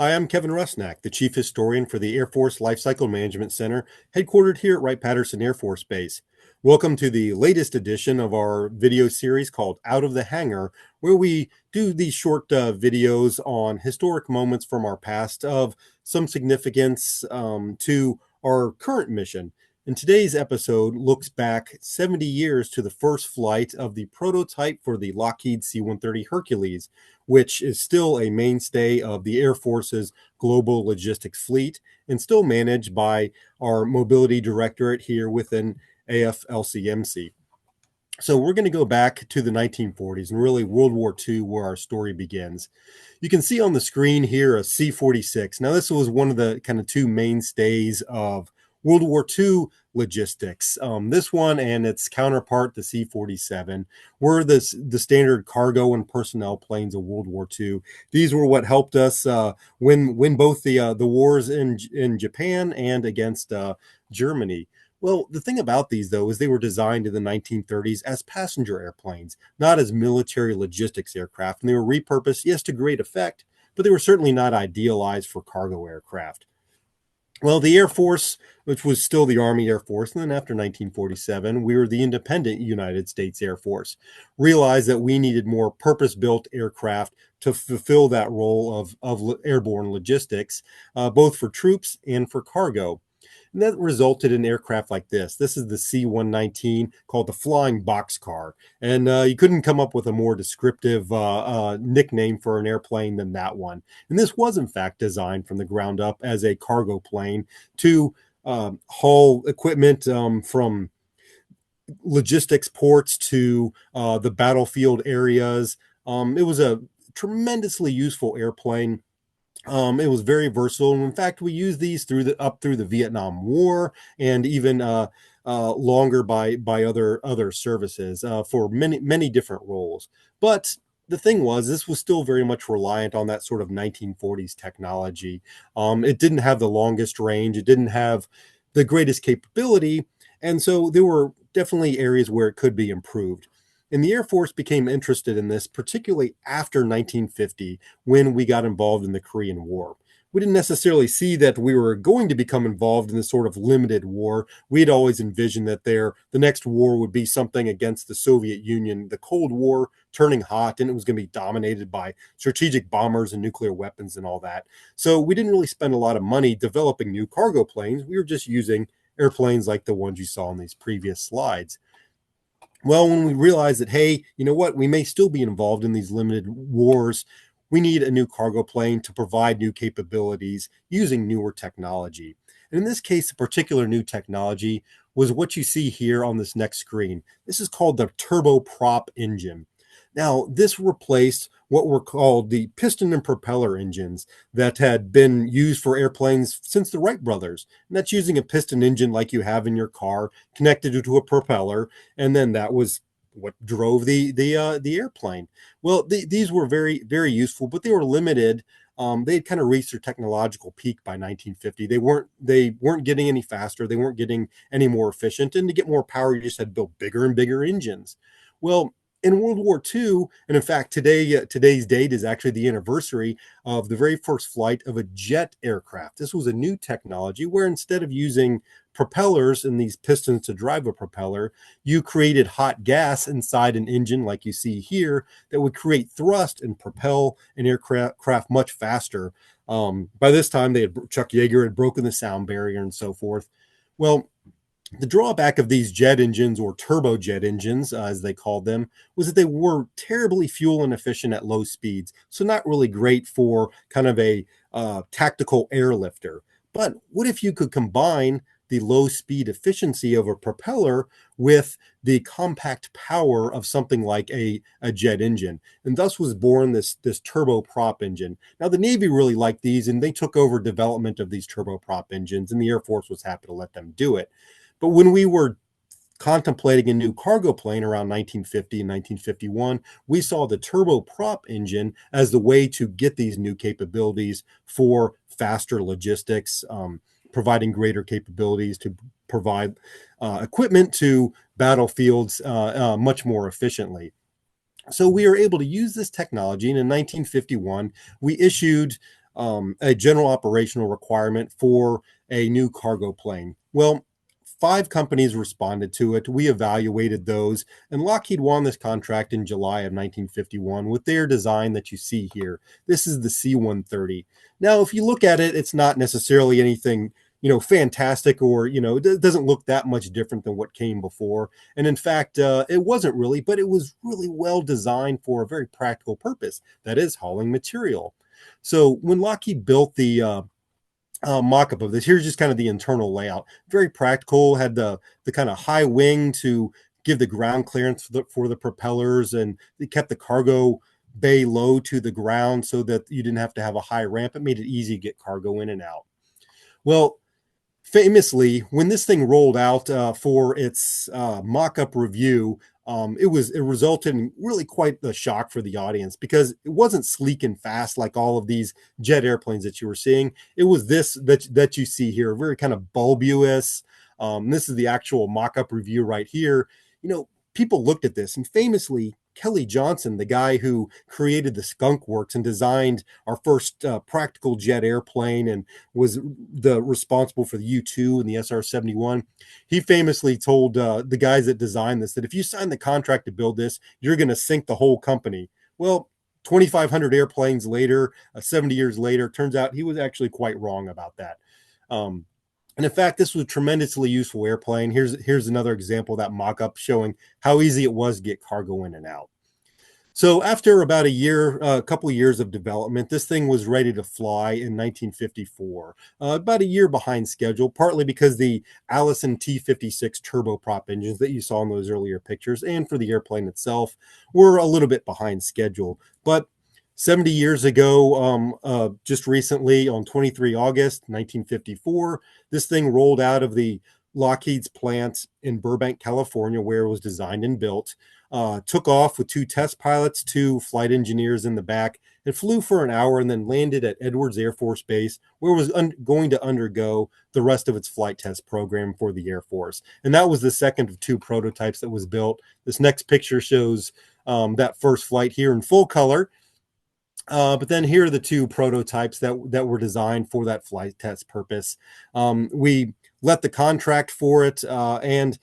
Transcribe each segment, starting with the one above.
Hi, I'm Kevin Rusnak, the Chief Historian for the Air Force Lifecycle Management Center, headquartered here at Wright-Patterson Air Force Base. Welcome to the latest edition of our video series called Out of the Hangar, where we do these short videos on historic moments from our past of some significance to our current mission. And today's episode looks back 70 years to the first flight of the prototype for the Lockheed C-130 Hercules, which is still a mainstay of the Air Force's global logistics fleet and still managed by our mobility directorate here within AFLCMC. So we're going to go back to the 1940s and really World War II, where our story begins. You can see on the screen here a C-46. Now, this was one of the kind of two mainstays of World War II logistics. This one and its counterpart, the C-47, were the standard cargo and personnel planes of World War II. These were what helped us win both the wars in Japan and against Germany. Well, the thing about these, though, is they were designed in the 1930s as passenger airplanes, not as military logistics aircraft. And they were repurposed, yes, to great effect, but they were certainly not idealized for cargo aircraft. Well, the Air Force, which was still the Army Air Force, and then after 1947, we were the independent United States Air Force, realized that we needed more purpose-built aircraft to fulfill that role of airborne logistics, both for troops and for cargo. And that resulted in aircraft like this. This is the C-119, called the Flying Boxcar. And you couldn't come up with a more descriptive nickname for an airplane than that one. And this was, in fact, designed from the ground up as a cargo plane to haul equipment from logistics ports to the battlefield areas. It was a tremendously useful airplane. It was very versatile, and in fact, we used these up through the Vietnam War, and even longer by other services for many different roles. But the thing was, this was still very much reliant on that sort of 1940s technology. It didn't have the longest range, it didn't have the greatest capability, and so there were definitely areas where it could be improved. And the Air Force became interested in this, particularly after 1950, when we got involved in the Korean War. We didn't necessarily see that we were going to become involved in this sort of limited war. We had always envisioned that the next war would be something against the Soviet Union, the Cold War turning hot, and it was going to be dominated by strategic bombers and nuclear weapons and all that. So we didn't really spend a lot of money developing new cargo planes. We were just using airplanes like the ones you saw in these previous slides. Well, when we realized that, hey, you know what, we may still be involved in these limited wars, we need a new cargo plane to provide new capabilities using newer technology. And in this case, the particular new technology was what you see here on this next screen. This is called the turboprop engine. Now, this replaced what were called the piston and propeller engines that had been used for airplanes since the Wright brothers. And that's using a piston engine like you have in your car, connected to a propeller, and then that was what drove the airplane. Well, these were very useful, but they were limited. They had kind of reached their technological peak by 1950. They weren't getting any faster. They weren't getting any more efficient. And to get more power, you just had to build bigger and bigger engines. Well, in World War II, and in fact, today's date is actually the anniversary of the very first flight of a jet aircraft. This was a new technology where instead of using propellers and these pistons to drive a propeller, you created hot gas inside an engine like you see here that would create thrust and propel an aircraft much faster. By this time, Chuck Yeager had broken the sound barrier and so forth. Well, the drawback of these jet engines, or turbojet engines, as they called them, was that they were terribly fuel inefficient at low speeds. So not really great for kind of a tactical airlifter. But what if you could combine the low speed efficiency of a propeller with the compact power of something like a jet engine? And thus was born this turboprop engine. Now, the Navy really liked these, and they took over development of these turboprop engines, and the Air Force was happy to let them do it. But when we were contemplating a new cargo plane around 1950 and 1951, we saw the turboprop engine as the way to get these new capabilities for faster logistics, providing greater capabilities to provide equipment to battlefields much more efficiently. So we are able to use this technology, and in 1951, we issued a general operational requirement for a new cargo plane. Well, 5 companies responded to it. We evaluated those, and Lockheed won this contract in July of 1951 with their design that you see here. This is the C-130. Now, if you look at it, it's not necessarily anything, fantastic, or, it doesn't look that much different than what came before. And in fact, it wasn't really, but it was really well designed for a very practical purpose, that is hauling material. So when Lockheed built the mock-up of this, here's just kind of the internal layout. Very practical, had the kind of high wing to give the ground clearance for the propellers, and it kept the cargo bay low to the ground so that you didn't have to have a high ramp. It made it easy to get cargo in and out. Well, famously, when this thing rolled out for its mock-up review, it resulted in really quite the shock for the audience, because it wasn't sleek and fast like all of these jet airplanes that you were seeing. It was this that you see here, very kind of bulbous. This is the actual mock-up review right here. People looked at this, and famously, Kelly Johnson, the guy who created the Skunk Works and designed our first practical jet airplane and was responsible for the U-2 and the SR-71, he famously told the guys that designed this that if you sign the contract to build this, you're going to sink the whole company. Well, 2,500 airplanes later, 70 years later, turns out he was actually quite wrong about that. And in fact, this was a tremendously useful airplane. Here's another example of that mock-up showing how easy it was to get cargo in and out. So after about a couple of years of development, this thing was ready to fly in 1954, about a year behind schedule, partly because the Allison T-56 turboprop engines that you saw in those earlier pictures, and for the airplane itself, were a little bit behind schedule. But 70 years ago, just recently on 23 August 1954, this thing rolled out of the Lockheed's plant in Burbank, California, where it was designed and built, took off with 2 test pilots, 2 flight engineers in the back. It flew for an hour and then landed at Edwards Air Force Base, where it was going to undergo the rest of its flight test program for the Air Force. And that was the second of 2 prototypes that was built. This next picture shows that first flight here in full color. But then here are the 2 prototypes that were designed for that flight test purpose. We let the contract for it, and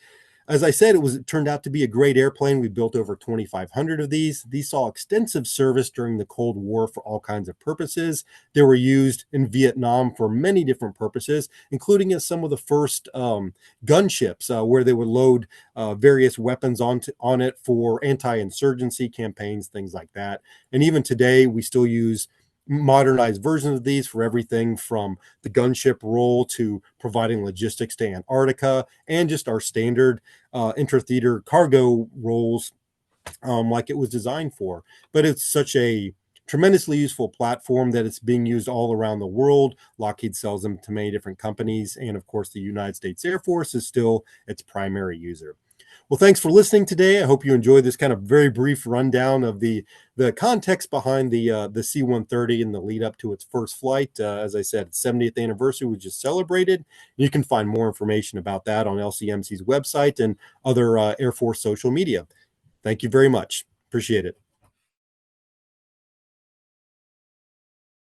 as I said, it turned out to be a great airplane. We built over 2,500 of these. These saw extensive service during the Cold War for all kinds of purposes. They were used in Vietnam for many different purposes, including as some of the first gunships, where they would load various weapons on it for anti-insurgency campaigns, things like that. And even today, we still use modernized versions of these for everything from the gunship role to providing logistics to Antarctica, and just our standard inter-theater cargo roles, like it was designed for. But it's such a tremendously useful platform that it's being used all around the world. Lockheed sells them to many different companies, and of course the United States Air Force is still its primary user. Well, thanks for listening today. I hope you enjoyed this kind of very brief rundown of the context behind the C-130 and the lead up to its first flight. As I said, its 70th anniversary was just celebrated. You can find more information about that on LCMC's website and other Air Force social media. Thank you very much. Appreciate it.